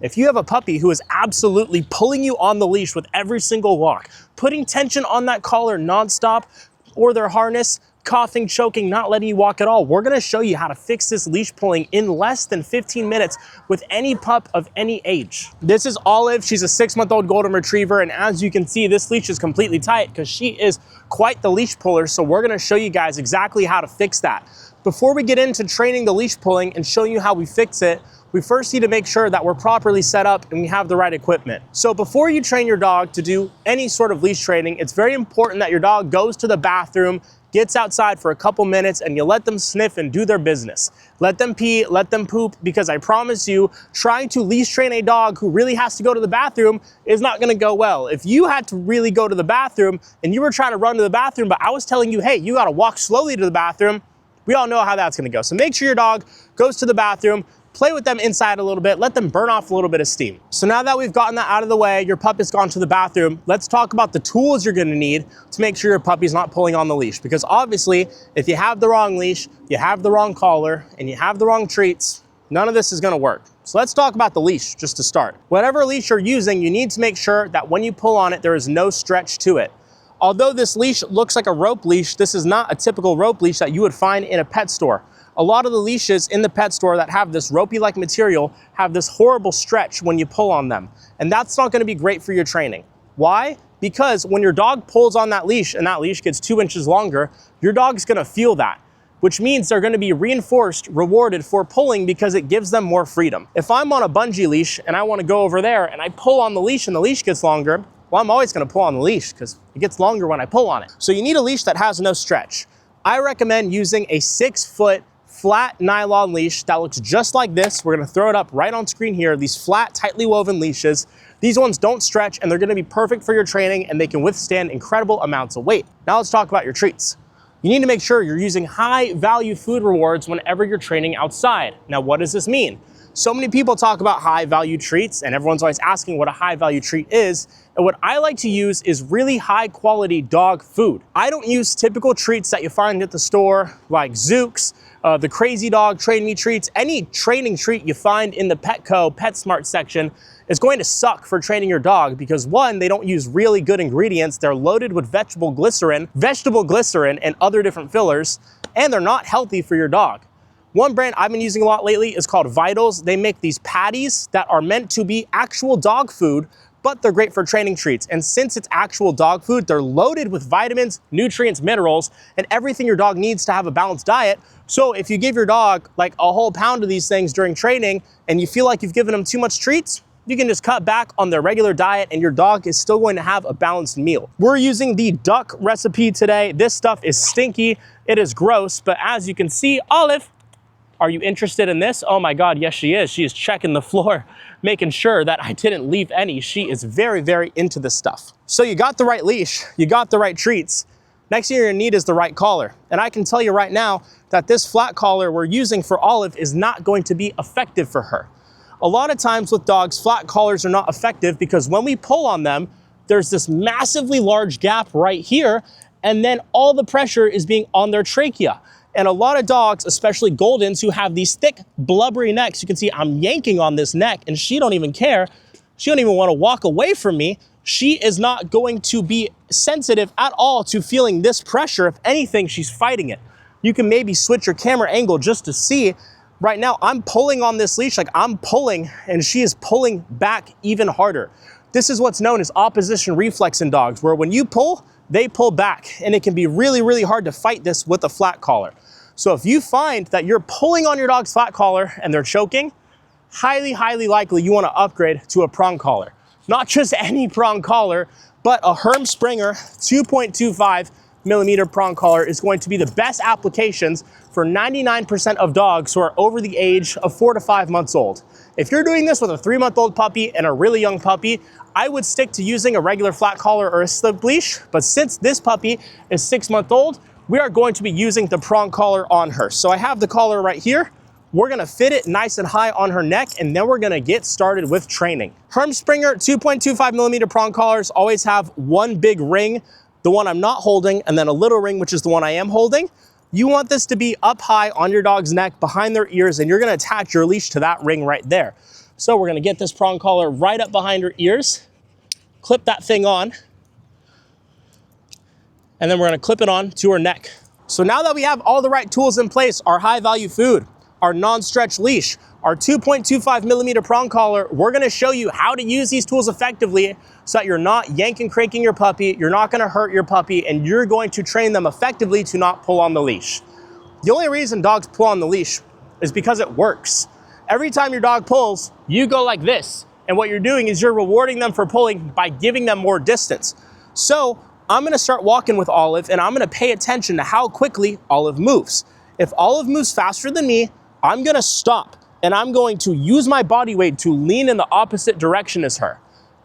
If you have a puppy who is absolutely pulling you on the leash with every single walk, putting tension on that collar nonstop, or their harness, coughing, choking, not letting you walk at all, we're gonna show you how to fix this leash pulling in less than 15 minutes with any pup of any age. This is Olive. She's a 6-month-old golden retriever, and as you can see, this leash is completely tight because she is quite the leash puller, so we're gonna show you guys exactly how to fix that. Before we get into training the leash pulling and showing you how we fix it, we first need to make sure that we're properly set up and we have the right equipment. So before you train your dog to do any sort of leash training, it's very important that your dog goes to the bathroom, gets outside for a couple minutes, and you let them sniff and do their business. Let them pee, let them poop, because I promise you, trying to leash train a dog who really has to go to the bathroom is not gonna go well. If you had to really go to the bathroom and you were trying to run to the bathroom, but I was telling you, hey, you gotta walk slowly to the bathroom, we all know how that's gonna go. So make sure your dog goes to the bathroom, play with them inside a little bit, let them burn off a little bit of steam. So now that we've gotten that out of the way, your pup has gone to the bathroom, let's talk about the tools you're gonna need to make sure your puppy's not pulling on the leash. Because obviously, if you have the wrong leash, you have the wrong collar, and you have the wrong treats, none of this is gonna work. So let's talk about the leash just to start. Whatever leash you're using, you need to make sure that when you pull on it, there is no stretch to it. Although this leash looks like a rope leash, this is not a typical rope leash that you would find in a pet store. A lot of the leashes in the pet store that have this ropey-like material have this horrible stretch when you pull on them. And that's not gonna be great for your training. Why? Because when your dog pulls on that leash and that leash gets 2 inches longer, your dog's gonna feel that, which means they're gonna be reinforced, rewarded for pulling because it gives them more freedom. If I'm on a bungee leash and I wanna go over there and I pull on the leash and the leash gets longer, well, I'm always gonna pull on the leash because it gets longer when I pull on it. So you need a leash that has no stretch. I recommend using a 6-foot flat nylon leash that looks just like this. We're gonna throw it up right on screen here. These flat, tightly woven leashes. These ones don't stretch and they're gonna be perfect for your training and they can withstand incredible amounts of weight. Now let's talk about your treats. You need to make sure you're using high value food rewards whenever you're training outside. Now, what does this mean? So many people talk about high value treats and everyone's always asking what a high value treat is. And what I like to use is really high quality dog food. I don't use typical treats that you find at the store like Zooks, the Crazy Dog Train Me treats. Any training treat you find in the Petco PetSmart section is going to suck for training your dog because one, they don't use really good ingredients. They're loaded with vegetable glycerin, and other different fillers, and they're not healthy for your dog. One brand I've been using a lot lately is called Vitals. They make these patties that are meant to be actual dog food, but they're great for training treats. And since it's actual dog food, they're loaded with vitamins, nutrients, minerals, and everything your dog needs to have a balanced diet. So if you give your dog like a whole pound of these things during training and you feel like you've given them too much treats, you can just cut back on their regular diet and your dog is still going to have a balanced meal. We're using the duck recipe today. This stuff is stinky, it is gross, but as you can see, Olive, are you interested in this? Oh my God, yes she is. She is checking the floor, making sure that I didn't leave any. She is very, very into this stuff. So you got the right leash, you got the right treats. Next thing you're gonna need is the right collar. And I can tell you right now that this flat collar we're using for Olive is not going to be effective for her. A lot of times with dogs, flat collars are not effective because when we pull on them, there's this massively large gap right here, and then all the pressure is being on their trachea. And a lot of dogs, especially Goldens, who have these thick, blubbery necks, you can see I'm yanking on this neck and she don't even care. She don't even want to walk away from me. She is not going to be sensitive at all to feeling this pressure. If anything, she's fighting it. You can maybe switch your camera angle just to see. Right now, I'm pulling on this leash, like I'm pulling, and she is pulling back even harder. This is what's known as opposition reflex in dogs, where when you pull, they pull back, and it can be really, really hard to fight this with a flat collar. So if you find that you're pulling on your dog's flat collar and they're choking, highly, highly likely you want to upgrade to a prong collar. Not just any prong collar, but a Herm Sprenger 2.25 millimeter prong collar is going to be the best applications for 99% of dogs who are over the age of 4 to 5 months old. If you're doing this with a 3-month-old puppy and a really young puppy, I would stick to using a regular flat collar or a slip leash. But since this puppy is 6 months old, we are going to be using the prong collar on her. So I have the collar right here. We're gonna fit it nice and high on her neck, and then we're gonna get started with training. Herm Sprenger 2.25 millimeter prong collars always have one big ring, the one I'm not holding, and then a little ring, which is the one I am holding. You want this to be up high on your dog's neck, behind their ears, and you're gonna attach your leash to that ring right there. So we're gonna get this prong collar right up behind her ears, clip that thing on, and then we're gonna clip it on to her neck. So now that we have all the right tools in place, our high value food, our non-stretch leash, our 2.25 millimeter prong collar, we're gonna show you how to use these tools effectively so that you're not yanking, cranking your puppy, you're not gonna hurt your puppy, and you're going to train them effectively to not pull on the leash. The only reason dogs pull on the leash is because it works. Every time your dog pulls, you go like this. And what you're doing is you're rewarding them for pulling by giving them more distance. So I'm gonna start walking with Olive and I'm gonna pay attention to how quickly Olive moves. If Olive moves faster than me, I'm gonna stop and I'm going to use my body weight to lean in the opposite direction as her.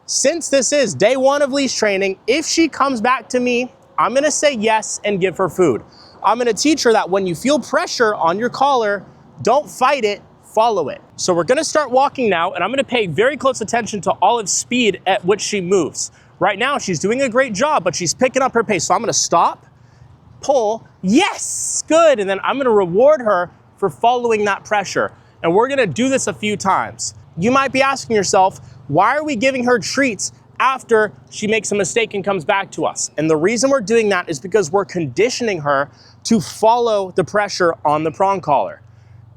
Since this is day 1 of leash training, if she comes back to me, I'm gonna say yes and give her food. I'm gonna teach her that when you feel pressure on your collar, don't fight it, follow it. So we're gonna start walking now and I'm gonna pay very close attention to Olive's speed at which she moves. Right now, she's doing a great job, but she's picking up her pace. So I'm gonna stop, pull, yes, good. And then I'm gonna reward her for following that pressure. And we're gonna do this a few times. You might be asking yourself, why are we giving her treats after she makes a mistake and comes back to us? And the reason we're doing that is because we're conditioning her to follow the pressure on the prong collar.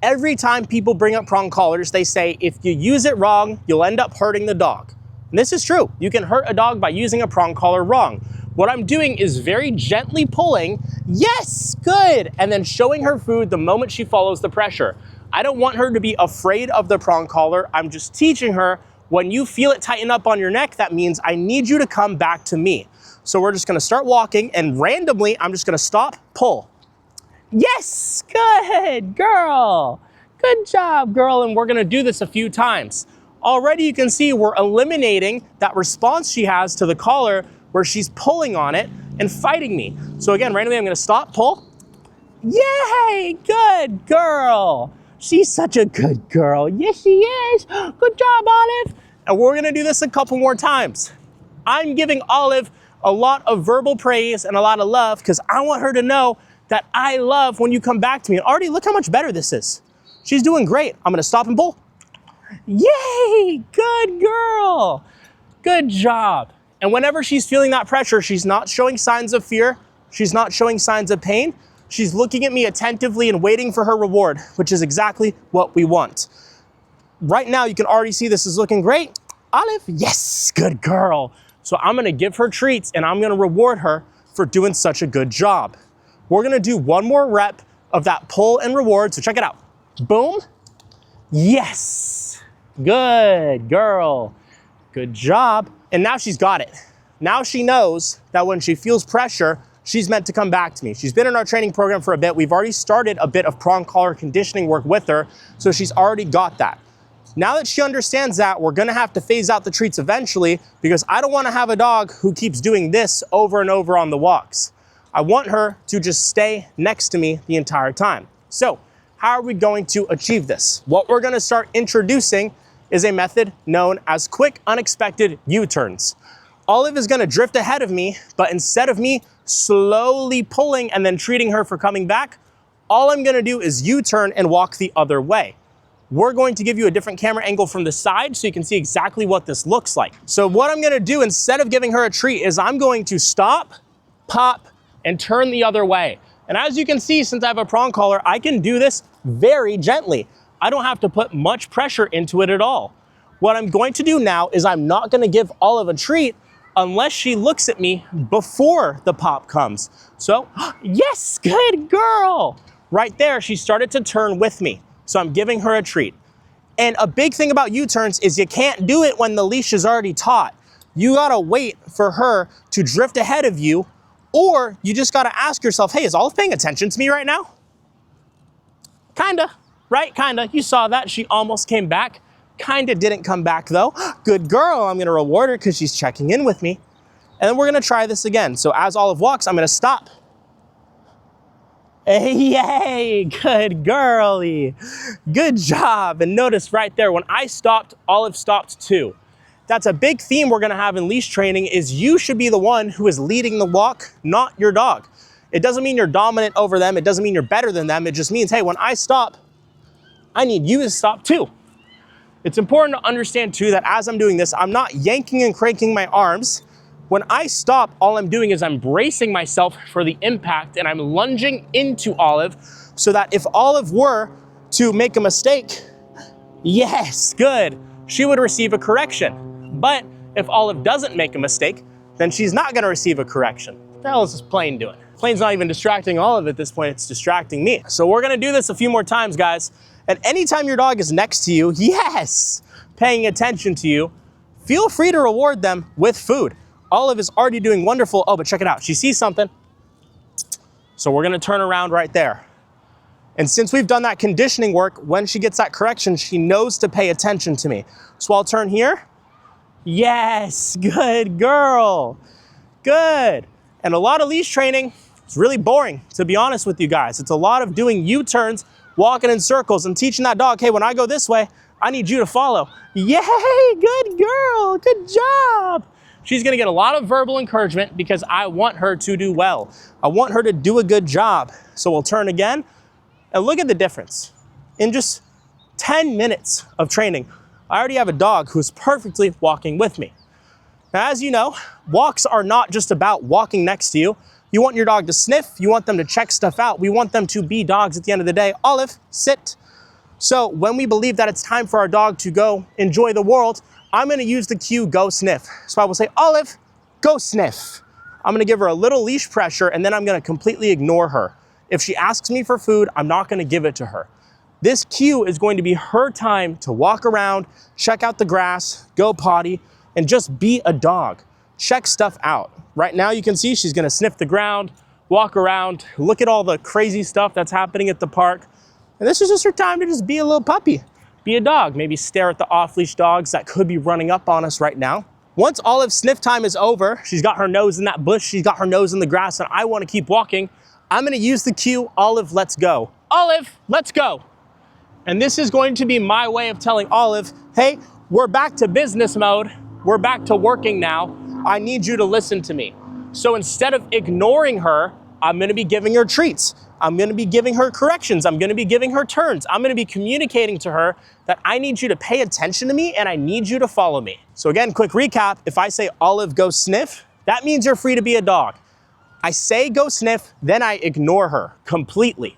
Every time people bring up prong collars, they say, if you use it wrong, you'll end up hurting the dog. And this is true. You can hurt a dog by using a prong collar wrong. What I'm doing is very gently pulling, yes, good, and then showing her food the moment she follows the pressure. I don't want her to be afraid of the prong collar. I'm just teaching her, when you feel it tighten up on your neck, that means I need you to come back to me. So we're just gonna start walking and randomly, I'm just gonna stop, pull. Yes, good girl. Good job, girl. And we're gonna do this a few times. Already you can see we're eliminating that response she has to the collar where she's pulling on it and fighting me. So again, randomly I'm gonna stop, pull. Yay, good girl. She's such a good girl. Yes, she is. Good job, Olive. And we're gonna do this a couple more times. I'm giving Olive a lot of verbal praise and a lot of love because I want her to know that I love when you come back to me. And already look how much better this is. She's doing great. I'm gonna stop and pull. Yay, good girl. Good job. And whenever she's feeling that pressure, she's not showing signs of fear. She's not showing signs of pain. She's looking at me attentively and waiting for her reward, which is exactly what we want. Right now, you can already see this is looking great. Olive, yes, good girl. So I'm gonna give her treats and I'm gonna reward her for doing such a good job. We're gonna do one more rep of that pull and reward, so check it out. Boom, yes, good girl, good job. And now she's got it. Now she knows that when she feels pressure, she's meant to come back to me. She's been in our training program for a bit. We've already started a bit of prong collar conditioning work with her, so she's already got that. Now that she understands that, we're gonna have to phase out the treats eventually because I don't wanna have a dog who keeps doing this over and over on the walks. I want her to just stay next to me the entire time. So how are we going to achieve this? What we're gonna start introducing is a method known as quick unexpected U-turns. Olive is gonna drift ahead of me, but instead of me slowly pulling and then treating her for coming back, all I'm gonna do is U-turn and walk the other way. We're going to give you a different camera angle from the side so you can see exactly what this looks like. So what I'm gonna do instead of giving her a treat is I'm going to stop, pop, and turn the other way. And as you can see, since I have a prong collar, I can do this very gently. I don't have to put much pressure into it at all. What I'm going to do now is I'm not gonna give Olive a treat unless she looks at me before the pop comes. So, yes, good girl. Right there, she started to turn with me. So I'm giving her a treat. And a big thing about U-turns is you can't do it when the leash is already taut. You gotta wait for her to drift ahead of you, or you just gotta ask yourself, hey, is Olive paying attention to me right now? Kinda, right? Kinda, you saw that, she almost came back. Kinda didn't come back though. Good girl, I'm gonna reward her because she's checking in with me. And then we're gonna try this again. So as Olive walks, I'm gonna stop. Hey, yay, good girlie. Good job. And notice right there, when I stopped, Olive stopped too. That's a big theme we're gonna have in leash training is you should be the one who is leading the walk, not your dog. It doesn't mean you're dominant over them. It doesn't mean you're better than them. It just means, hey, when I stop, I need you to stop too. It's important to understand too that as I'm doing this, I'm not yanking and cranking my arms. When I stop, all I'm doing is I'm bracing myself for the impact and I'm lunging into Olive so that if Olive were to make a mistake, yes, good, she would receive a correction. But if Olive doesn't make a mistake, then she's not gonna receive a correction. What the hell is this plane doing? The plane's not even distracting Olive at this point, it's distracting me. So we're gonna do this a few more times, guys. And anytime your dog is next to you, yes, paying attention to you, feel free to reward them with food. Olive is already doing wonderful. Oh, but check it out, she sees something. So we're gonna turn around right there. And since we've done that conditioning work, when she gets that correction, she knows to pay attention to me. So I'll turn here. Yes, good girl, good. And a lot of leash training is really boring, to be honest with you guys. It's a lot of doing U-turns, walking in circles and teaching that dog, hey, when I go this way, I need you to follow. Yay, good girl, good job. She's gonna get a lot of verbal encouragement because I want her to do well. I want her to do a good job. So we'll turn again. And look at the difference. In just 10 minutes of training, I already have a dog who's perfectly walking with me. Now, as you know, walks are not just about walking next to you. You want your dog to sniff, you want them to check stuff out. We want them to be dogs at the end of the day. Olive, sit. So when we believe that it's time for our dog to go enjoy the world, I'm gonna use the cue, go sniff. So I will say, Olive, go sniff. I'm gonna give her a little leash pressure and then I'm gonna completely ignore her. If she asks me for food, I'm not gonna give it to her. This cue is going to be her time to walk around, check out the grass, go potty, and just be a dog. Check stuff out. Right now you can see she's gonna sniff the ground, walk around, look at all the crazy stuff that's happening at the park. And this is just her time to just be a little puppy, be a dog, maybe stare at the off-leash dogs that could be running up on us right now. Once Olive's sniff time is over, she's got her nose in that bush, she's got her nose in the grass, and I wanna keep walking, I'm gonna use the cue, Olive, let's go. Olive, let's go. And this is going to be my way of telling Olive, hey, we're back to business mode. We're back to working now. I need you to listen to me. So instead of ignoring her, I'm gonna be giving her treats. I'm gonna be giving her corrections. I'm gonna be giving her turns. I'm gonna be communicating to her that I need you to pay attention to me and I need you to follow me. So again, quick recap, if I say, Olive, go sniff, that means you're free to be a dog. I say go sniff, then I ignore her completely.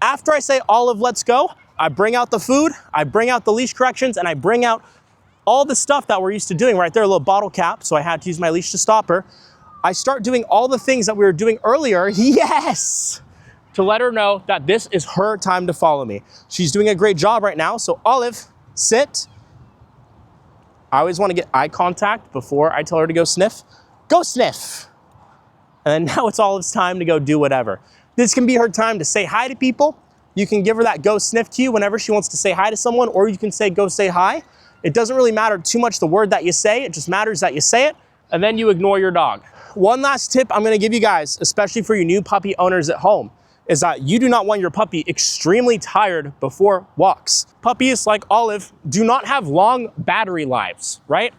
After I say, Olive, let's go, I bring out the food, I bring out the leash corrections, and I bring out all the stuff that we're used to doing right there, a little bottle cap, so I had to use my leash to stop her. I start doing all the things that we were doing earlier, yes, to let her know that this is her time to follow me. She's doing a great job right now, so Olive, sit. I always wanna get eye contact before I tell her to go sniff. Go sniff. And now it's Olive's time to go do whatever. This can be her time to say hi to people. You can give her that go sniff cue whenever she wants to say hi to someone, or you can say go say hi. It doesn't really matter too much the word that you say, it just matters that you say it, and then you ignore your dog. One last tip I'm gonna give you guys, especially for you new puppy owners at home, is that you do not want your puppy extremely tired before walks. Puppies like Olive do not have long battery lives, right?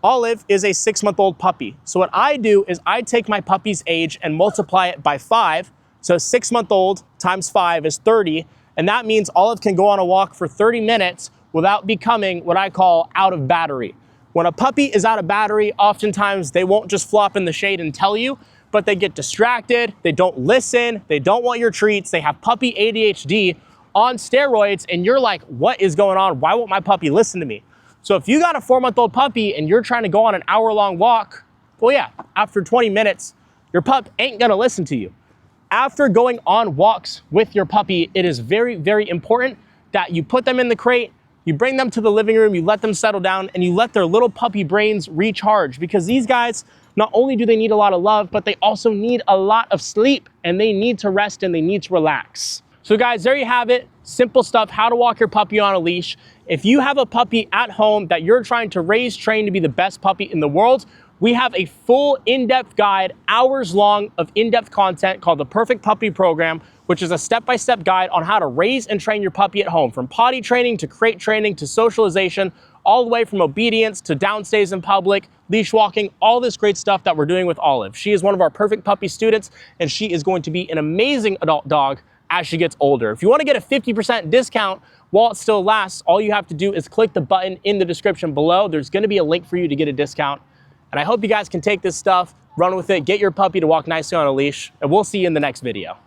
Olive is a 6-month-old puppy. So what I do is I take my puppy's age and multiply it by 5. So 6-month-old times 5 is 30. And that means Olive can go on a walk for 30 minutes without becoming what I call out of battery. When a puppy is out of battery, oftentimes they won't just flop in the shade and tell you, but they get distracted, they don't listen, they don't want your treats, they have puppy ADHD on steroids, and you're like, what is going on? Why won't my puppy listen to me? So if you got a 4-month-old puppy and you're trying to go on an hour-long walk, well, yeah, after 20 minutes, your pup ain't gonna listen to you. After going on walks with your puppy, it is very, very important that you put them in the crate, you bring them to the living room, you let them settle down, and you let their little puppy brains recharge, because these guys, not only do they need a lot of love, but they also need a lot of sleep, and they need to rest and they need to relax. So guys, there you have it. Simple stuff, how to walk your puppy on a leash. If you have a puppy at home that you're trying to raise, train to be the best puppy in the world, we have a full in-depth guide, hours long of in-depth content called the Perfect Puppy Program, which is a step-by-step guide on how to raise and train your puppy at home, from potty training to crate training to socialization, all the way from obedience to downstays in public, leash walking, all this great stuff that we're doing with Olive. She is one of our Perfect Puppy students, and she is going to be an amazing adult dog as she gets older. If you want to get a 50% discount while it still lasts, all you have to do is click the button in the description below. There's going to be a link for you to get a discount. And I hope you guys can take this stuff, run with it, get your puppy to walk nicely on a leash, and we'll see you in the next video.